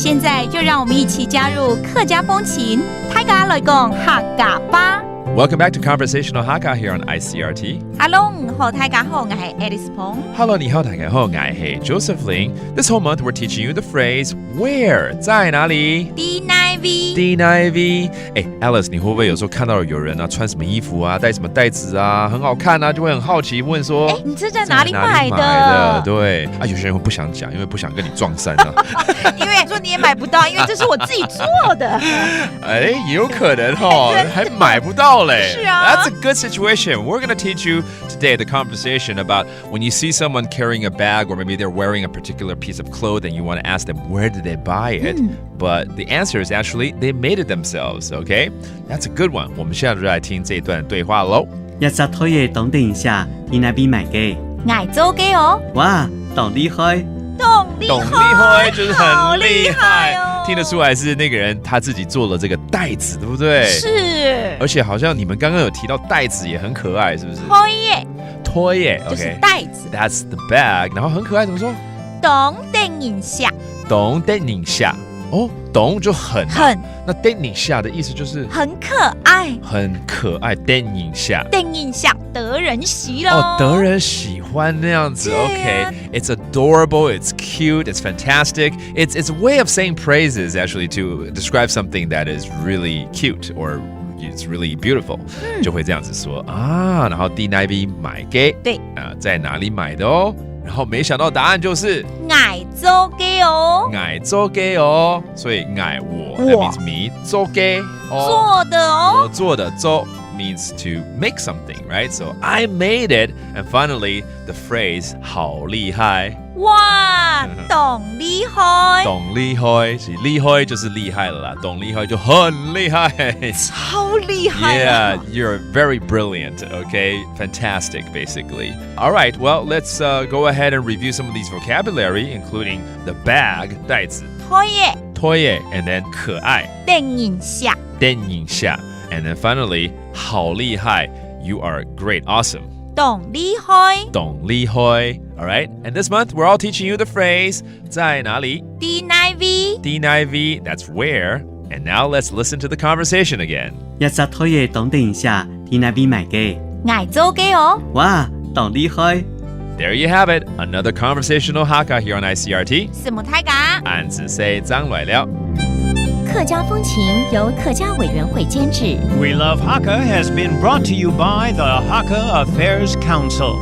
现在就让我们一起加入客家风情，大家來講客家吧。Welcome back to Conversational Hakka here on ICRT. Hello， 好，大家好，我係 Alice Pong。Hello， 你好，大家好，我係 Joseph Ling. This whole month we're teaching you the phrase where 在哪里 D9V D9V ，Alice， 你会不会有时候看到有人啊穿什么衣服啊，戴什么袋子啊，很好看啊，就会很好奇问说，你这在哪里买的？对啊，有些人会不想讲，因为不想跟你撞衫啊。因为说你也买不到，因为这是我自己做的。也有可能哦，还买不到嘞。是啊。That's a good situation. We're going to teach you today the conversation about when you see someone carrying a bag or maybe they're wearing a particular piece of clothing, you want to ask them where did they buy it? But the answer is actually they made it themselves, okay? That's a good one. 我们现在就来听这一段对话咯。一隻推嘢懂定一下，你那邊買嘅？捱租嘅哦。哇，懂厲害！懂厲害就是很厲害，好厲害哦，聽得出來是那個人他自己做了這個袋子，對不對？是，而且好像你們剛剛有提到袋子也很可愛，是不是？拖耶， OK， 就是袋子。That's the bag， 然後很可愛，怎麼說？懂定一下，懂得你下哦，懂就很那得你下的意思就是很可愛，很可愛，得你下。定印象得人喜咯。哦，得人喜歡那樣子。OK，it's adorable, it's cute, it's fantastic. It's a way of saying praises actually to describe something that is really cute or it's really beautiful，就會這樣子說啊。然後 D9V 買給對在哪裡買的哦？然後沒想到答案就是捱租嘅哦，捱租嘅哦，所以捱我 that means me， 租嘅哦，做的哦，我做的租 means to make something, right? So I made it, and finally the phrase 好厲害，哇，懂厲害，懂厲害，其實厲害就是厲害了啦，懂厲害就很厲害，超厲害啊 Yeah, you're very brilliant, okay? Fantastic, basically. All right, well, let's go ahead and review some of these vocabulary, including the bag, 袋子，拖耶，拖耶 and then 可愛，定印象，電影下 and then finally 好厲害 you are great, awesome. 懂厲害，懂厲害 All right, and this month we're all teaching you the phrase 在哪裡 D9V D9V, that's where. And now let's listen to the conversation again. 一隻推嘢懂定一下，你那邊買嘅？捱租嘅哦，哇，懂厲害！ There you have it, another conversational Hakka here on ICRT. 什麼大家？俺只say 張來了。客家風情由客家委員會監製。 We Love Hakka has been brought to you by the Hakka Affairs Council.